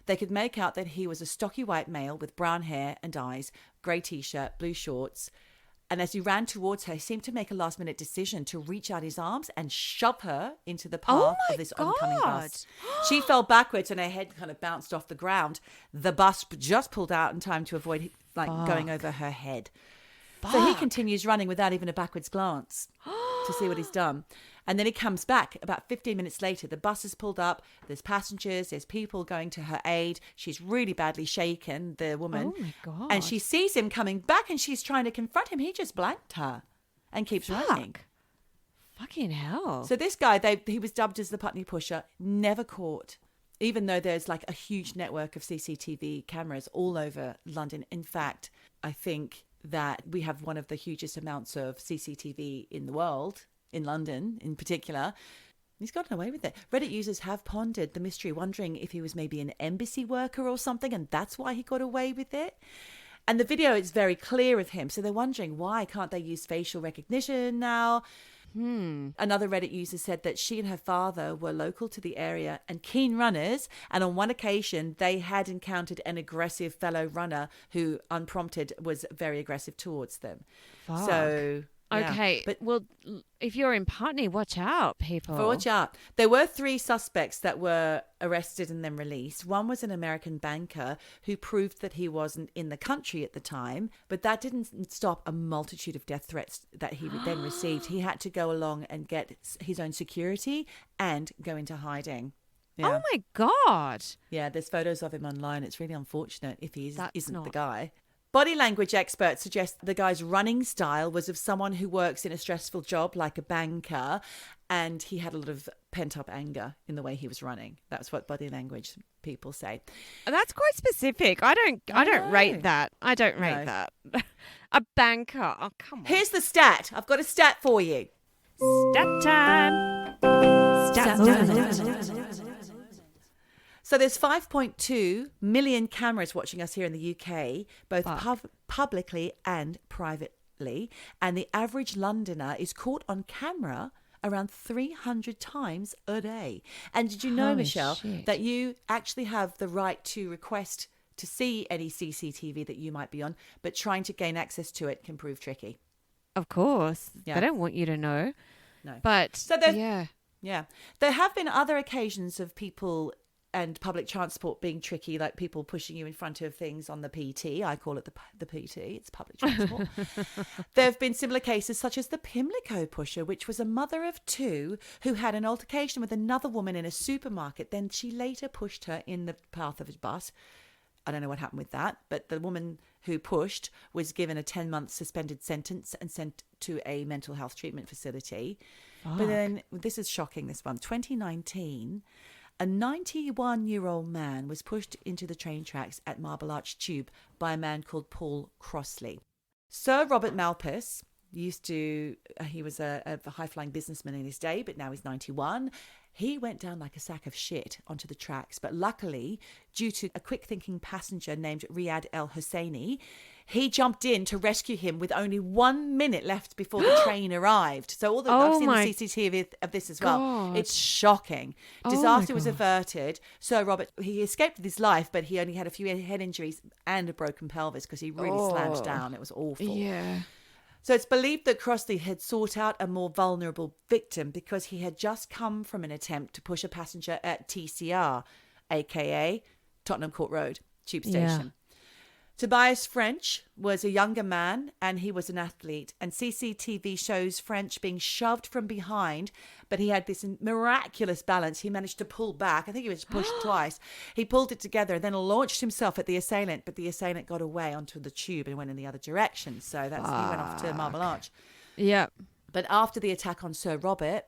They could make out that he was a stocky white male with brown hair and eyes, grey T-shirt, blue shorts. And as he ran towards her, he seemed to make a last-minute decision to reach out his arms and shove her into the path of this oncoming bus. She fell backwards and her head kind of bounced off the ground. The bus just pulled out in time to avoid going over her head. So he continues running without even a backwards glance to see what he's done. And then he comes back about 15 minutes later. The bus is pulled up. There's passengers. There's people going to her aid. She's really badly shaken, the woman. Oh, my God. And she sees him coming back and she's trying to confront him. He just blanked her and keeps running. Fucking hell. So this guy, he was dubbed as the Putney Pusher, never caught, even though there's like a huge network of CCTV cameras all over London. In fact, I think that we have one of the hugest amounts of CCTV in the world, in London in particular. He's gotten away with it. Reddit users have pondered the mystery, wondering if he was maybe an embassy worker or something, and that's why he got away with it. And the video is very clear of him, so they're wondering why can't they use facial recognition now? Another Reddit user said that she and her father were local to the area and keen runners, and on one occasion they had encountered an aggressive fellow runner who, unprompted, was very aggressive towards them. Fuck. So Okay, but well, if you're in Putney, watch out, people. watch out. There were 3 suspects that were arrested and then released. One was an American banker who proved that he wasn't in the country at the time, but that didn't stop a multitude of death threats that he then received. He had to go along and get his own security and go into hiding. Yeah. Oh, my God. Yeah, there's photos of him online. It's really unfortunate if he isn't the not- guy. Body language experts suggest the guy's running style was of someone who works in a stressful job like a banker, and he had a lot of pent-up anger in the way he was running. That's what body language people say. That's quite specific. I don't rate that. I don't rate No. that. A banker. Oh, come on. Here's the stat. I've got a stat for you. Stat time. So there's 5.2 million cameras watching us here in the UK, both publicly and privately. And the average Londoner is caught on camera around 300 times a day. And did you know, Holy Michelle, shit. that you actually have the right to request to see any CCTV that you might be on, but trying to gain access to it can prove tricky. Of course. Yeah. They don't want you to know. No. But, So there's- yeah. Yeah. There have been other occasions of people and public transport being tricky, like people pushing you in front of things on the PT. I call it the PT. It's public transport. There have been similar cases such as the Pimlico pusher, which was a mother of 2 who had an altercation with another woman in a supermarket. Then she later pushed her in the path of a bus. I don't know what happened with that, but the woman who pushed was given a 10-month suspended sentence and sent to a mental health treatment facility. But then, this is shocking, this one. 2019, a 91-year-old man was pushed into the train tracks at Marble Arch Tube by a man called Paul Crossley. Sir Robert Malpas he was a high-flying businessman in his day, but now he's 91. He went down like a sack of shit onto the tracks, but luckily, due to a quick-thinking passenger named Riyad El Husseini, he jumped in to rescue him with only 1 minute left before the train arrived. So I've seen the CCTV of this as well. God. It's shocking. Disaster was averted. Sir Robert, he escaped with his life, but he only had a few head injuries and a broken pelvis because he really slammed down. It was awful. Yeah. So it's believed that Crossley had sought out a more vulnerable victim because he had just come from an attempt to push a passenger at TCR, aka Tottenham Court Road, tube station. Tobias French was a younger man and he was an athlete, and CCTV shows French being shoved from behind, but he had this miraculous balance. He managed to pull back. I think he was pushed twice. He pulled it together and then launched himself at the assailant, but the assailant got away onto the tube and went in the other direction. So he went off to Marble Arch. Yeah. But after the attack on Sir Robert,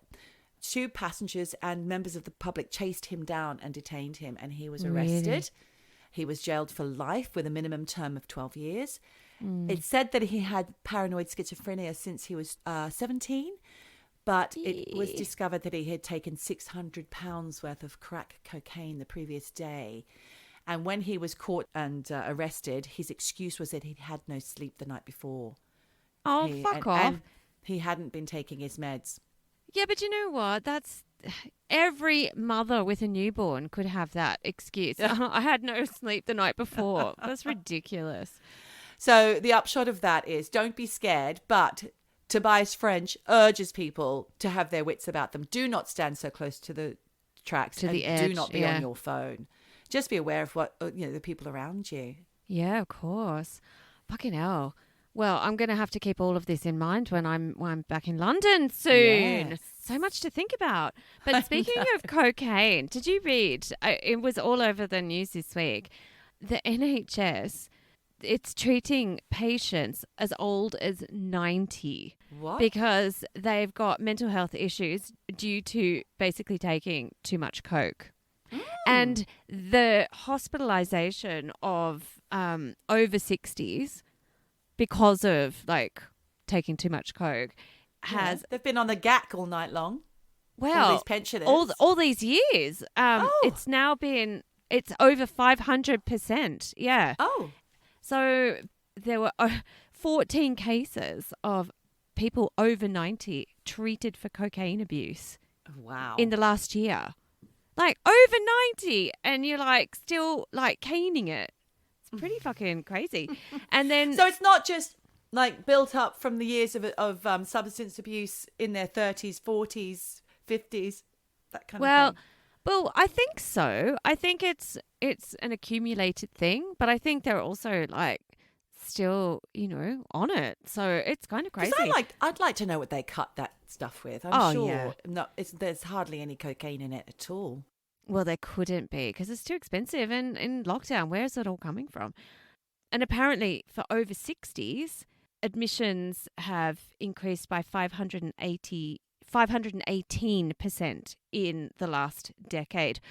2 passengers and members of the public chased him down and detained him, and he was arrested. Really? He was jailed for life with a minimum term of 12 years. It's said that he had paranoid schizophrenia since he was 17, but it was discovered that he had taken 600 pounds worth of crack cocaine the previous day. And when he was caught and arrested, his excuse was that he'd had no sleep the night before. Oh, fuck off. And he hadn't been taking his meds. Yeah, but you know what? That's every mother with a newborn could have that excuse. I had no sleep the night before. That's ridiculous. So the upshot of that is don't be scared, but Tobias French urges people to have their wits about them. Do not stand so close to the tracks To and the edge, do not be on your phone. Just be aware of what the people around you. Yeah, of course. Fucking hell. Well, I'm going to have to keep all of this in mind when I'm back in London soon. Yes. So much to think about. But speaking of cocaine, did you read? It was all over the news this week. The NHS, it's treating patients as old as 90. What? Because they've got mental health issues due to basically taking too much coke. And the hospitalization of over 60s because of taking too much coke has they've been on the gack all night long. well all these pensioners. all these years. It's now been over 500%. Yeah. Oh. So there were 14 cases of people over 90 treated for cocaine abuse Wow. in the last year. Over 90, and you're still caning it. It's pretty fucking crazy. And then So it's not just built up from the years of substance abuse in their 30s, 40s, 50s, that kind of thing. Well, I think so. I think it's an accumulated thing, but I think they're also still, on it. So it's kind of crazy. I'd like to know what they cut that stuff with. I'm sure yeah. there's hardly any cocaine in it at all. Well, there couldn't be because it's too expensive. And in lockdown, where is it all coming from? And apparently for over 60s, admissions have increased by 518% in the last decade.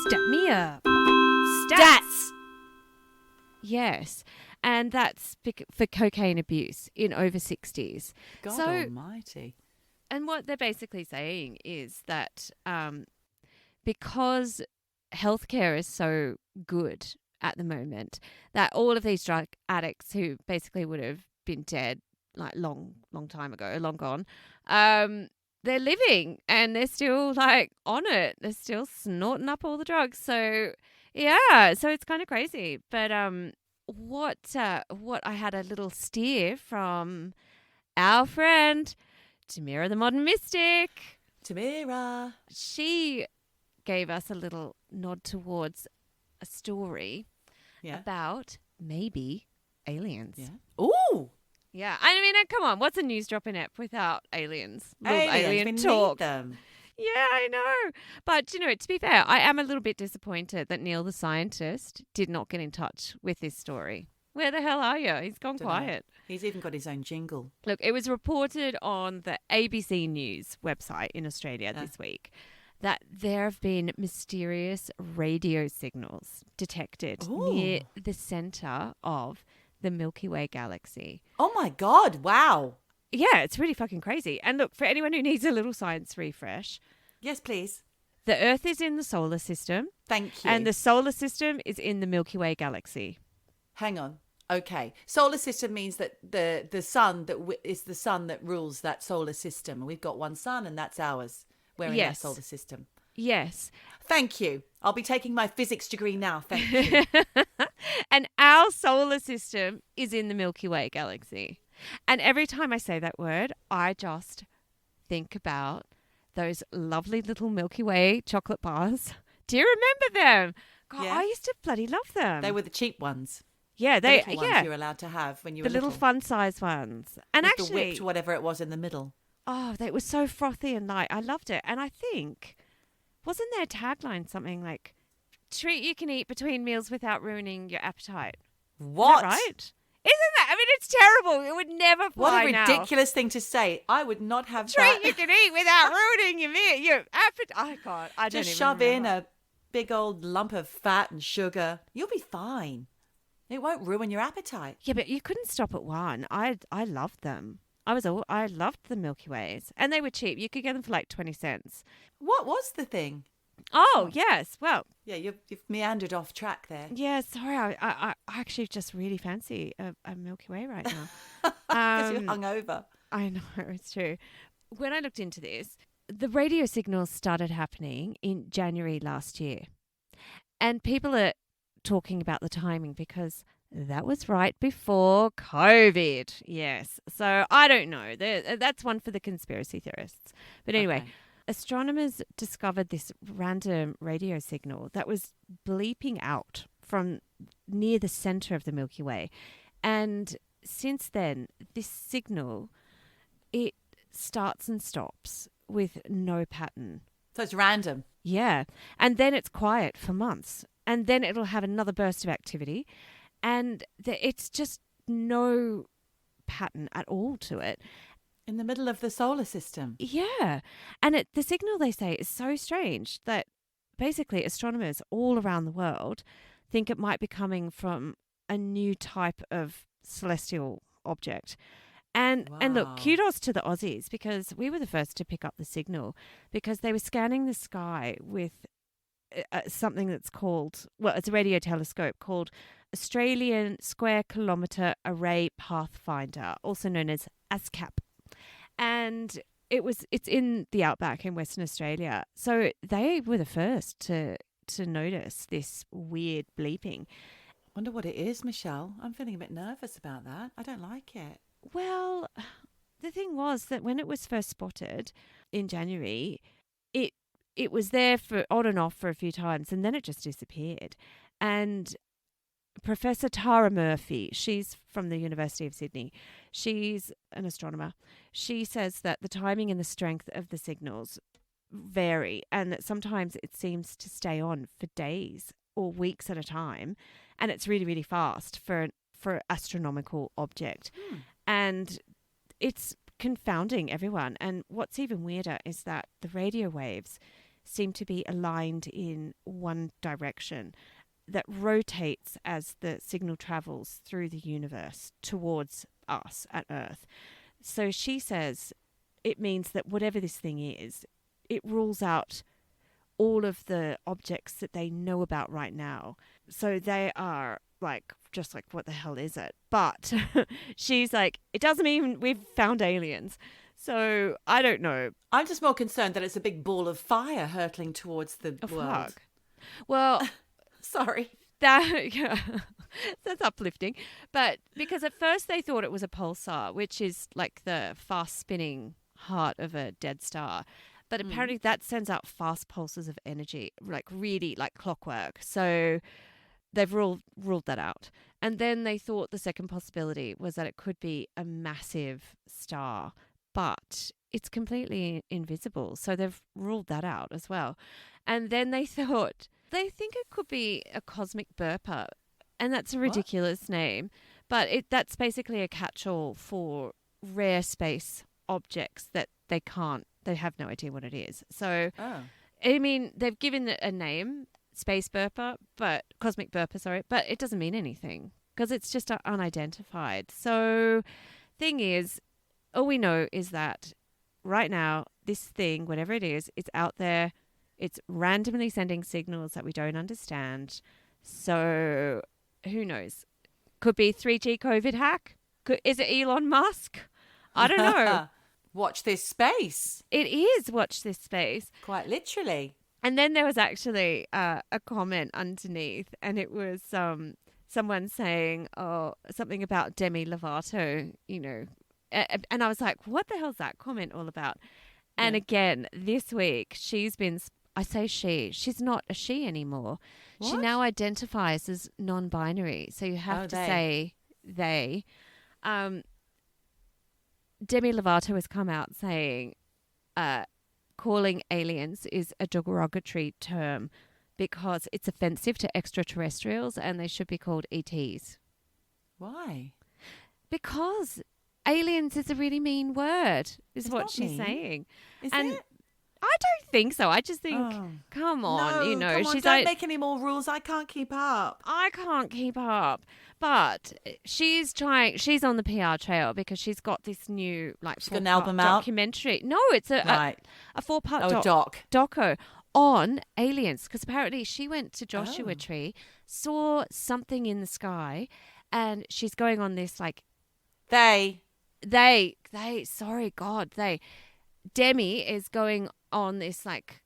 Stat me up. Stats! Yes. And that's for cocaine abuse in over 60s. God So- almighty. And what they're basically saying is that because healthcare is so good at the moment, that all of these drug addicts who basically would have been dead long time ago, long gone, they're living and they're still on it. They're still snorting up all the drugs. So yeah, so it's kind of crazy. But what I had a little steer from our friend Tamira the Modern Mystic. Tamira. She gave us a little nod towards a story about maybe aliens. Yeah. Ooh. Yeah. I mean, come on. What's a NEWSDROPPIN app without aliens? Alien we talk. need them. Yeah, I know. But, to be fair, I am a little bit disappointed that Neil the scientist did not get in touch with this story. Where the hell are you? He's gone quiet. He's even got his own jingle. Look, it was reported on the ABC News website in Australia this week that there have been mysterious radio signals detected near the centre of the Milky Way galaxy. Oh my God, wow. Yeah, it's really fucking crazy. And look, for anyone who needs a little science refresh, Yes, please. the Earth is in the solar system Thank you. and the solar system is in the Milky Way galaxy. Hang on. Okay. Solar system means that the sun is the sun that rules that solar system. We've got one sun and that's ours. We're in that solar system. Yes. Thank you. I'll be taking my physics degree now. Thank you. And our solar system is in the Milky Way galaxy. And every time I say that word, I just think about those lovely little Milky Way chocolate bars. Do you remember them? God, Yeah. I used to bloody love them. They were the cheap ones. Yeah, The they little ones you're allowed to have when you the were little fun size ones. And with actually, the whipped whatever it was in the middle. they were so frothy and light. I loved it. And I think, wasn't their tagline something like, treat you can eat between meals without ruining your appetite? What? Is that right? Isn't that? I mean, it's terrible. It would never fly What a now. ridiculous thing to say. I would not have Treat that. you can eat without ruining your appetite. Oh, God. I don't Just even shove remember. in a big old lump of fat and sugar. You'll be fine. It won't ruin your appetite. Yeah, but you couldn't stop at one. I loved them. I loved the Milky Ways, and they were cheap. You could get them for like 20 cents. What was the thing? Oh, yes. Well, Yeah, you've meandered off track there. yeah. Sorry, I actually just really fancy a Milky Way right now. Because you're hungover. I know, it's true. When I looked into this, the radio signals started happening in January last year, and people are talking about the timing because that was right before COVID. Yes. So I don't know. That's one for the conspiracy theorists. But anyway, Okay. astronomers discovered this random radio signal that was bleeping out from near the center of the Milky Way. And since then, this signal, it starts and stops with no pattern. So it's random. Yeah. And then it's quiet for months. And then it'll have another burst of activity. And it's just no pattern at all to it. In the middle of the solar system. Yeah. And the signal, they say, is so strange that basically astronomers all around the world think it might be coming from a new type of celestial object. And look, Wow. kudos to the Aussies, because we were the first to pick up the signal, because they were scanning the sky with something that's called, well, it's a radio telescope called Australian Square Kilometre Array Pathfinder, also known as ASCAP. And it's in the outback in Western Australia. So they were the first to notice this weird bleeping. Wonder what it is, Michelle. I'm feeling a bit nervous about that. I don't like it. Well, the thing was that when it was first spotted in January, it was there for on and off for a few times, and then it just disappeared. And Professor Tara Murphy, she's from the University of Sydney. She's an astronomer. She says that the timing and the strength of the signals vary, and that sometimes it seems to stay on for days or weeks at a time, and it's really, really fast for an astronomical object. And it's confounding everyone. And what's even weirder is that the radio waves seem to be aligned in one direction that rotates as the signal travels through the universe towards us at Earth. So she says it means that whatever this thing is, it rules out all of the objects that they know about right now. So they are just like, what the hell is it? But she's like, it doesn't mean we've found aliens. So I don't know. I'm just more concerned that it's a big ball of fire hurtling towards the world. Fuck. Well, Sorry. that's uplifting. But because at first they thought it was a pulsar, which is like the fast spinning heart of a dead star. But apparently that sends out fast pulses of energy, like really like clockwork. So they've ruled that out. And then they thought the second possibility was that it could be a massive star, but it's completely invisible. So they've ruled that out as well. And then they think it could be a cosmic burper. And that's a ridiculous name. But that's basically a catch-all for rare space objects that they have no idea what it is. So, I mean, they've given it a name, space burper, cosmic burper, sorry, but it doesn't mean anything because it's just unidentified. So, thing is, all we know is that right now, this thing, whatever it is, it's out there. It's randomly sending signals that we don't understand. So, who knows? Could be 3G COVID hack. Is it Elon Musk? I don't know. Watch this space. It is watch this space. Quite literally. And then there was actually a comment underneath, and it was someone saying, something about Demi Lovato, and I was like, what the hell's that comment all about? And again, this week, she's been I say she. She's not a she anymore. She What? now identifies as non-binary. So you have to say they. Demi Lovato has come out saying calling aliens is a derogatory term because it's offensive to extraterrestrials and they should be called ETs. Why? Because aliens is a really mean word, is It's what not she's mean. saying. Is And it? I don't think so. I just think, Oh. come on, No, you know, come on, she's don't like, make any more rules. I can't keep up. I can't keep up. But she's trying, she's on the PR trail because she's got this new, like, She's got an 4-part album out? documentary. No, it's a Right. 4-part doco on aliens because apparently she went to Joshua Tree, saw something in the sky, and she's going on this, like, Demi is going on this, like,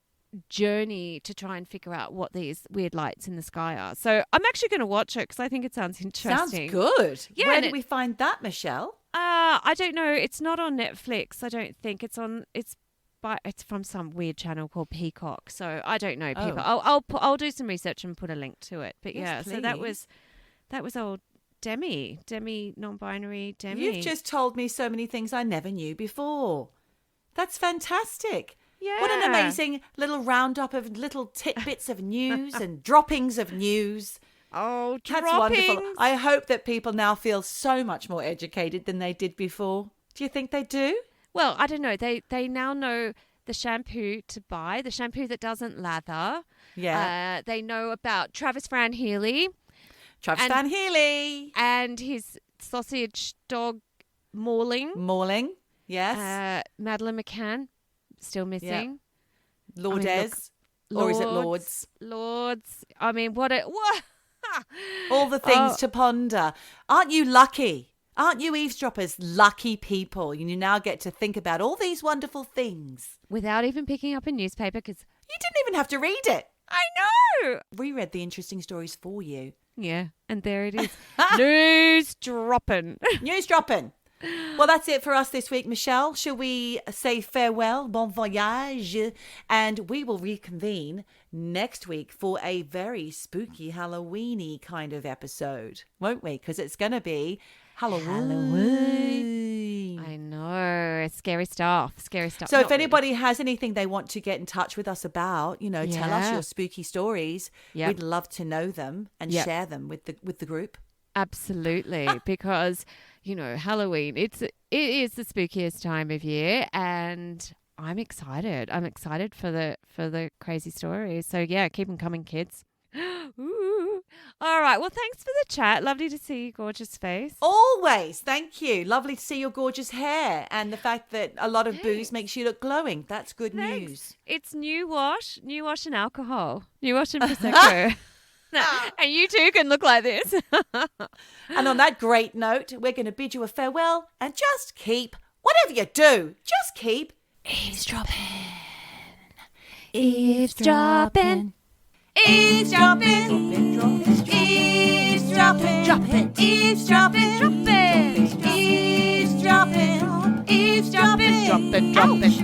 journey to try and figure out what these weird lights in the sky are. So I'm actually going to watch it because I think it sounds interesting. Sounds good. Yeah, Where and did we find that, Michelle? I don't know. It's not on Netflix. I don't think it's on. It's from some weird channel called Peacock. So I don't know. People, I'll do some research and put a link to it. But Yes, yeah, please. so that was old Demi, non-binary Demi. You've just told me so many things I never knew before. That's fantastic. Yeah. What an amazing little roundup of little tidbits of news and droppings of news. Oh, That's droppings. wonderful. I hope that people now feel so much more educated than they did before. Do you think they do? Well, I don't know. They now know the shampoo to buy, the shampoo that doesn't lather. Yeah. They know about Fran Healy. Fran Healy. And his sausage dog Mauling. Yes. Madeline McCann, still missing. Lourdes. Or is it Lourdes? Lourdes. I mean, what? All the things to ponder. Aren't you lucky? Aren't you eavesdroppers lucky people? You now get to think about all these wonderful things. Without even picking up a newspaper because... You didn't even have to read it. I know. We read the interesting stories for you. Yeah, and there it is. NEWSDROPPIN. NEWSDROPPIN. Well, that's it for us this week, Michelle. Shall we say farewell, bon voyage, and we will reconvene next week for a very spooky Halloweeny kind of episode, won't we? Because it's going to be Halloween. I know. Scary stuff. So if anybody has anything they want to get in touch with us about, tell us your spooky stories. Yep. We'd love to know them and share them with the group. Absolutely, because Halloween it is the spookiest time of year, and I'm excited. I'm excited for the crazy stories. So yeah, keep them coming, kids. Ooh. All right. Well, thanks for the chat. Lovely to see your gorgeous face. Always. Thank you. Lovely to see your gorgeous hair and the fact that a lot of booze makes you look glowing. That's good news. It's new wash and alcohol. New wash and Prosecco. And you too can look like this. And on that great note, we're going to bid you a farewell and just keep, whatever you do, just keep eavesdropping. Eavesdroppin'. Eavesdropping. Eavesdropping. Droppin'. Eavesdropping. Drop it. Eavesdropping. Eavesdropping. Drop it.